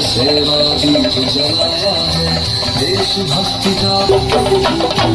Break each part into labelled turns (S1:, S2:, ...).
S1: सेवा दीप जलाया है देश भक्ति का।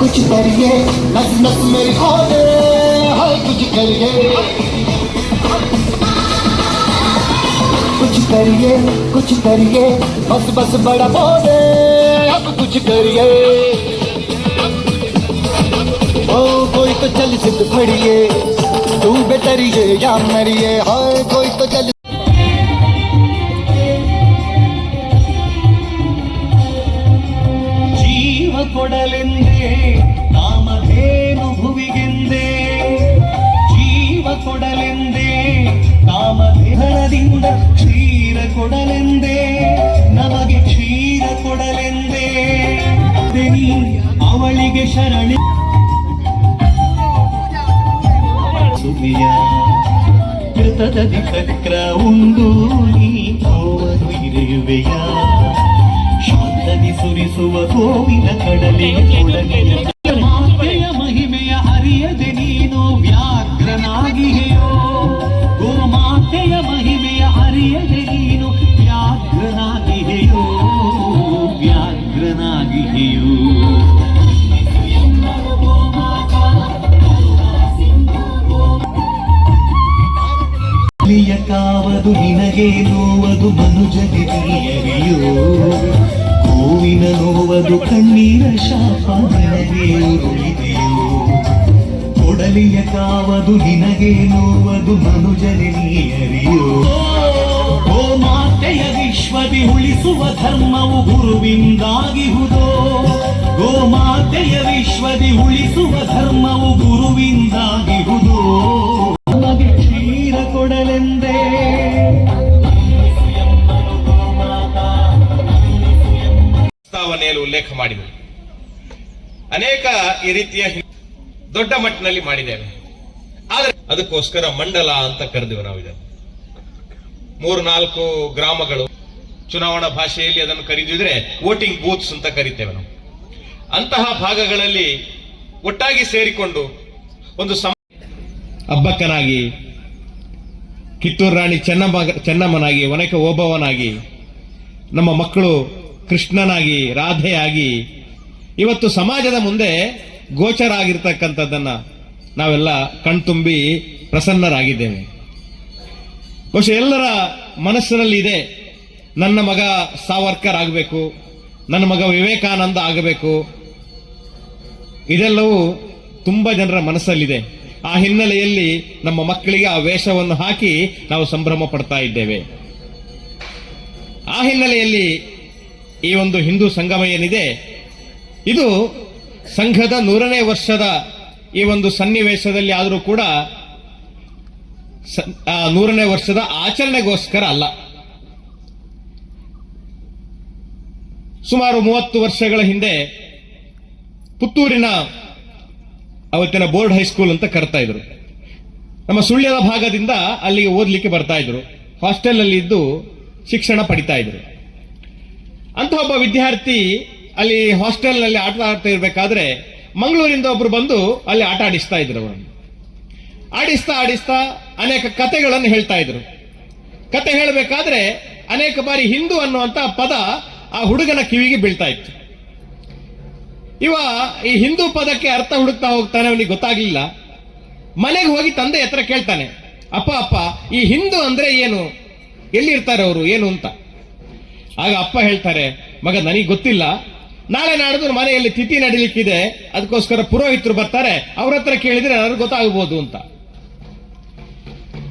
S2: कुछ करिए नस नस मेरी खोले हाय कुछ करिए कुछ करिए बस बस बड़ा बोले अब कुछ करिए ओ कोई तो चल सिद्ध फड़िए तू बेतरिए या मरिए हाय कोई तो चल
S3: ಕೊಡಲೆಂದೇ ಕಾಮಧೇನು ಭುವಿಗೆಂದೇ ಜೀವ ಕೊಡಲೆಂದೇ ಕಾಮಧೇನದಿಂದ ಕ್ಷೀರ ಕೊಡಲೆಂದೇ ನಮಗೆ ಕ್ಷೀರ ಕೊಡಲೆಂದೇ ಅವಳಿಗೆ ಶರಣಿ ಸುಮಿಯ ಕೃತದಿ ಚಕ್ರ ಉಂಡು ನೀ ಅವರು ಇರುವೆಯ ಶಾಂತದಿ ಸುರಿಸುವ ಗೋವಿನ ಕಡಲಿಗೆ ಮಾತೆಯ ಮಹಿಮೆಯ ಅರಿಯದೆ ನೀನು ವ್ಯಾಘ್ರನಾಗಿಯೋ ಗೋಮಾತೆಯ ಮಹಿಮೆಯ ಅರಿಯದೆ ನೀನು ನಿನಗೆ ನೋವದು ಮನುಜನೆ ನೀಯರಿಯೋ, ಹೂವಿನ ನೋವದು ಕಣ್ಣೀರ ಶಾಪ ನಿನಗೆ ಉರುಳಿದೆಯೋ, ಕೊಡಲಿಯ ಕಾವದು ನಿನಗೆ ನೋವದು ಮನುಜನೆ ನೀಯರಿಯೋ. ಓ ಮಾತೆಯ ವಿಶ್ವದಿ ಉಳಿಸುವ ಧರ್ಮವು ಗುರುವಿಂದಾಗಿಹುದೋ, ಗೋಮಾತೆಯ ವಿಶ್ವದಿ ಉಳಿಸುವ ಧರ್ಮವು ಗುರುವಿಂದಾಗಿಹುದೋ. ನಮಗೆ ಕ್ಷೀರ ಕೊಡಲೆಂದೇ
S4: ಪ್ರಸ್ತಾವನೆಯಲ್ಲಿ ಉಲ್ಲೇಖ ಮಾಡಿದರು. ಅನೇಕ ಈ ರೀತಿಯ ದೊಡ್ಡ ಮಟ್ಟಿನಲ್ಲಿ ಮಾಡಿದ್ದೇವೆ. ಆದರೆ ಅದಕ್ಕೋಸ್ಕರ ಮಂಡಲ ಅಂತ ಕರೆದಿವೆ ನಾವು. ಇದನ್ನು 3-4 ಗ್ರಾಮಗಳು, ಚುನಾವಣಾ ಭಾಷೆಯಲ್ಲಿ ಅದನ್ನು ಕರೀದಿದ್ರೆ ವೋಟಿಂಗ್ ಬೂತ್ಸ್ ಅಂತ ಕರಿತೇವೆ ನಾವು. ಅಂತಹ ಭಾಗಗಳಲ್ಲಿ ಒಟ್ಟಾಗಿ ಸೇರಿಕೊಂಡು ಒಂದು ಅಬ್ಬಕ್ಕನಾಗಿ, ಕಿತ್ತೂರು ರಾಣಿ ಚೆನ್ನಮ್ಮನಾಗಿ, ಒನಕೆ ಓಬವ್ವನಾಗಿ, ನಮ್ಮ ಮಕ್ಕಳು ಕೃಷ್ಣನಾಗಿ, ರಾಧೆಯಾಗಿ ಇವತ್ತು ಸಮಾಜದ ಮುಂದೆ ಗೋಚರ ಆಗಿರ್ತಕ್ಕಂಥದ್ದನ್ನ ನಾವೆಲ್ಲ ಕಣ್ತುಂಬಿ ಪ್ರಸನ್ನರಾಗಿದ್ದೇವೆ. ಬಹುಶಃ ಎಲ್ಲರ ಮನಸ್ಸಿನಲ್ಲಿ ಇದೆ, ನನ್ನ ಮಗ ಸಾವರ್ಕರ್ ಆಗಬೇಕು, ನನ್ನ ಮಗ ವಿವೇಕಾನಂದ ಆಗಬೇಕು. ಇದೆಲ್ಲವೂ ತುಂಬಾ ಜನರ ಮನಸ್ಸಲ್ಲಿದೆ. ಆ ಹಿನ್ನೆಲೆಯಲ್ಲಿ ನಮ್ಮ ಮಕ್ಕಳಿಗೆ ಆ ವೇಷವನ್ನು ಹಾಕಿ ನಾವು ಸಂಭ್ರಮ ಪಡ್ತಾ ಇದ್ದೇವೆ. ಆ ಹಿನ್ನೆಲೆಯಲ್ಲಿ ಈ ಒಂದು ಹಿಂದೂ ಸಂಗಮ ಏನಿದೆ, ಇದು ಸಂಘದ 100ನೇ ವರ್ಷದ ಈ ಒಂದು ಸನ್ನಿವೇಶದಲ್ಲಿ ಆದರೂ ಕೂಡ 100ನೇ ವರ್ಷದ ಆಚರಣೆಗೋಸ್ಕರ ಅಲ್ಲ. ಸುಮಾರು 30 ವರ್ಷಗಳ ಹಿಂದೆ ಪುತ್ತೂರಿನ ಅವತ್ತಿನ ಬೋರ್ಡ್ ಹೈಸ್ಕೂಲ್ ಅಂತ ಕರ್ತಾ ಇದ್ರು. ನಮ್ಮ ಸುಳ್ಯದ ಭಾಗದಿಂದ ಅಲ್ಲಿಗೆ ಓದ್ಲಿಕ್ಕೆ ಬರ್ತಾ ಇದ್ರು. ಹಾಸ್ಟೆಲ್ ಅಲ್ಲಿ ಇದ್ದು ಶಿಕ್ಷಣ ಪಡಿತಾ ಇದ್ರು. ಅಂತ ಒಬ್ಬ ವಿದ್ಯಾರ್ಥಿ ಅಲ್ಲಿ ಹಾಸ್ಟೆಲ್ ನಲ್ಲಿ ಆಟ ಆಡ್ತಾ ಇರ್ಬೇಕಾದ್ರೆ ಮಂಗಳೂರಿಂದ ಒಬ್ರು ಬಂದು ಅಲ್ಲಿ ಆಟ ಆಡಿಸ್ತಾ ಇದ್ರು. ಅವರನ್ನು ಆಡಿಸ್ತಾ ಅನೇಕ ಕತೆಗಳನ್ನು ಹೇಳ್ತಾ ಇದ್ರು. ಕತೆ ಹೇಳಬೇಕಾದ್ರೆ ಅನೇಕ ಬಾರಿ ಹಿಂದೂ ಅನ್ನುವಂತ ಪದ ಆ ಹುಡುಗನ ಕಿವಿಗೆ ಬೀಳ್ತಾ ಇತ್ತು. ಇವ ಈ ಹಿಂದೂ ಪದಕ್ಕೆ ಅರ್ಥ ಹುಡುಕ್ತಾ ಹೋಗ್ತಾನೆ, ಅವನಿಗೆ ಗೊತ್ತಾಗ್ಲಿಲ್ಲ. ಮನೆಗೆ ಹೋಗಿ ತಂದೆ ಹತ್ರ ಕೇಳ್ತಾನೆ, ಅಪ್ಪ ಈ ಹಿಂದೂ ಅಂದ್ರೆ ಏನು, ಎಲ್ಲಿ ಇರ್ತಾರೆ ಅವರು, ಏನು ಅಂತ. ಆಗ ಅಪ್ಪ ಹೇಳ್ತಾರೆ, ಮಗ ನನಗೆ ಗೊತ್ತಿಲ್ಲ, ನಾಳೆ ನಾಡಿದ್ದು ಮನೆಯಲ್ಲಿ ತಿಥಿ ನಡೀಲಿಕ್ಕಿದೆ, ಅದಕ್ಕೋಸ್ಕರ ಪುರೋಹಿತರು ಬರ್ತಾರೆ, ಅವ್ರ ಹತ್ರ ಕೇಳಿದ್ರೆ ನನಗೆ ಗೊತ್ತಾಗಬಹುದು ಅಂತ.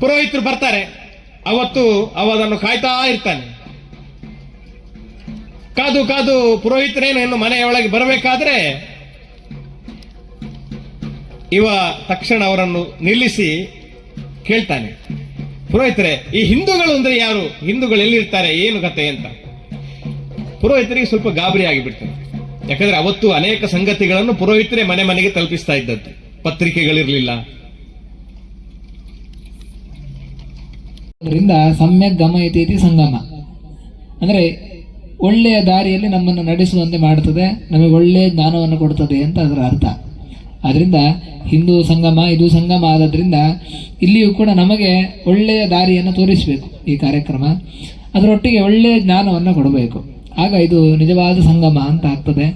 S4: ಪುರೋಹಿತರು ಬರ್ತಾರೆ. ಅವತ್ತು ಅವನನ್ನು ಕಾಯ್ತಾ ಇರ್ತಾನೆ. ಕಾದು ಪುರೋಹಿತರೇನು ಮನೆಯೊಳಗೆ ಬರಬೇಕಾದ್ರೆ ಇವ ತಕ್ಷಣ ಅವರನ್ನು ನಿಲ್ಲಿಸಿ ಕೇಳ್ತಾನೆ, ಪುರೋಹಿತರೆ ಈ ಹಿಂದೂಗಳು ಅಂದ್ರೆ ಯಾರು, ಹಿಂದೂಗಳು ಎಲ್ಲಿರ್ತಾರೆ, ಏನು ಕತೆ ಅಂತ. ಪುರೋಹಿತರಿಗೆ ಸ್ವಲ್ಪ ಗಾಬರಿ ಆಗಿಬಿಡ್ತಾರೆ. ಯಾಕಂದ್ರೆ ಅವತ್ತು ಅನೇಕ ಸಂಗತಿಗಳನ್ನು ಪುರೋಹಿತರೇ ಮನೆ ಮನೆಗೆ ತಲುಪಿಸ್ತಾ ಇದ್ದದ್ದು, ಪತ್ರಿಕೆಗಳಿರಲಿಲ್ಲ.
S5: ಅದರಿಂದ ಸಮ್ಯಕ್ ಗಮಯತಿ ಇತಿ ಸಂಗಮ ಅಂದ್ರೆ ಒಳ್ಳೆಯ ದಾರಿಯಲ್ಲಿ ನಮ್ಮನ್ನು ನಡೆಸುವಂತೆ ಮಾಡುತ್ತದೆ, ನಮಗೆ ಒಳ್ಳೆಯ ಜ್ಞಾನವನ್ನು ಕೊಡುತ್ತದೆ ಅಂತ ಅದರ ಅರ್ಥ. ಅದರಿಂದ ಹಿಂದೂ ಸಂಗಮ ಇದು ಸಂಗಮ ಆದದ್ರಿಂದ ಇಲ್ಲಿಯೂ ಕೂಡ ನಮಗೆ ಒಳ್ಳೆಯ ದಾರಿಯನ್ನು ತೋರಿಸಬೇಕು ಈ ಕಾರ್ಯಕ್ರಮ. ಅದರೊಟ್ಟಿಗೆ ಒಳ್ಳೆಯ ಜ್ಞಾನವನ್ನು ಕೊಡಬೇಕು. ಆಗ ಇದು ನಿಜವಾದ ಸಂಗಮ ಅಂತ ಆಗ್ತದೆ.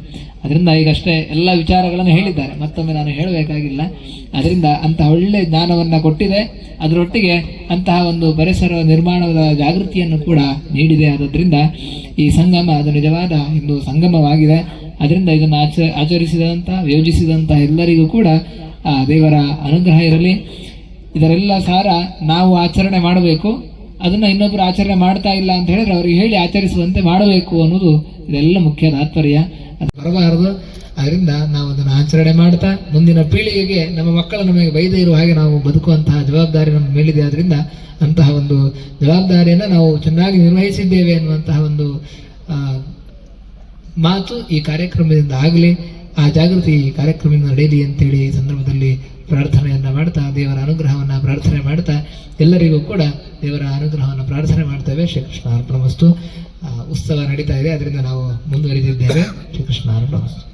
S5: ಅದರಿಂದ ಈಗಷ್ಟೇ ಎಲ್ಲ ವಿಚಾರಗಳನ್ನು ಹೇಳಿದ್ದಾರೆ, ಮತ್ತೊಮ್ಮೆ ನಾನು ಹೇಳಬೇಕಾಗಿಲ್ಲ. ಅದರಿಂದ ಅಂತಹ ಒಳ್ಳೆಯ ಜ್ಞಾನವನ್ನು ಕೊಟ್ಟಿದೆ, ಅದರೊಟ್ಟಿಗೆ ಅಂತಹ ಒಂದು ಪರಿಸರ ನಿರ್ಮಾಣದ ಜಾಗೃತಿಯನ್ನು ಕೂಡ ನೀಡಿದೆ. ಆದ್ದರಿಂದ ಈ ಸಂಗಮ ಅದು ನಿಜವಾದ ಹಿಂದೂ ಸಂಗಮವಾಗಿದೆ. ಅದರಿಂದ ಇದನ್ನು ಆಚರಿಸಿದಂಥ ಯೋಜಿಸಿದಂಥ ಎಲ್ಲರಿಗೂ ಕೂಡ ಆ ದೇವರ ಅನುಗ್ರಹ ಇರಲಿ. ಇದರೆಲ್ಲ ಸಾರ ನಾವು ಆಚರಣೆ ಮಾಡಬೇಕು, ಅದನ್ನು ಇನ್ನೊಬ್ಬರು ಆಚರಣೆ ಮಾಡ್ತಾ ಇಲ್ಲ ಅಂತ ಹೇಳಿದ್ರೆ ಅವರಿಗೆ ಹೇಳಿ ಆಚರಿಸುವಂತೆ ಮಾಡಬೇಕು ಅನ್ನೋದು ಇದೆಲ್ಲ ಮುಖ್ಯ ತಾತ್ಪರ್ಯ. ಅದು ಬರಬಾರದು. ಅದರಿಂದ ನಾವು ಅದನ್ನು ಆಚರಣೆ ಮಾಡ್ತಾ ಮುಂದಿನ ಪೀಳಿಗೆಗೆ ನಮ್ಮ ಮಕ್ಕಳು ನಮಗೆ ಬೈದೇ ಇರುವ ಹಾಗೆ ನಾವು ಬದುಕುವಂತಹ ಜವಾಬ್ದಾರಿ ನಮ್ಮ ಮೇಲಿದೆ. ಅದರಿಂದ ಅಂತಹ ಒಂದು ಜವಾಬ್ದಾರಿಯನ್ನು ನಾವು ಚೆನ್ನಾಗಿ ನಿರ್ವಹಿಸಿದ್ದೇವೆ ಅನ್ನುವಂತಹ ಒಂದು ಮಾತು ಈ ಕಾರ್ಯಕ್ರಮದಿಂದ ಆಗಲಿ, ಆ ಜಾಗೃತಿ ಈ ಕಾರ್ಯಕ್ರಮದಿಂದ ನಡೆಯಲಿ ಅಂತೇಳಿ ಈ ಸಂದರ್ಭದಲ್ಲಿ ಪ್ರಾರ್ಥನೆಯನ್ನು ಮಾಡ್ತಾ, ದೇವರ ಅನುಗ್ರಹವನ್ನು ಪ್ರಾರ್ಥನೆ ಮಾಡ್ತಾ, ಎಲ್ಲರಿಗೂ ಕೂಡ ದೇವರ ಅನುಗ್ರಹವನ್ನು ಪ್ರಾರ್ಥನೆ ಮಾಡ್ತೇವೆ. ಶ್ರೀಕೃಷ್ಣ ಅರ್ಪಣಮಸ್ತು. ಉತ್ಸವ ನಡೀತಾ ಇದೆ, ಅದರಿಂದ ನಾವು ಮುಂದುವರಿದಿದ್ದೇವೆ. ಶ್ರೀಕೃಷ್ಣ ಅರ್ಪಣಮಸ್ತು.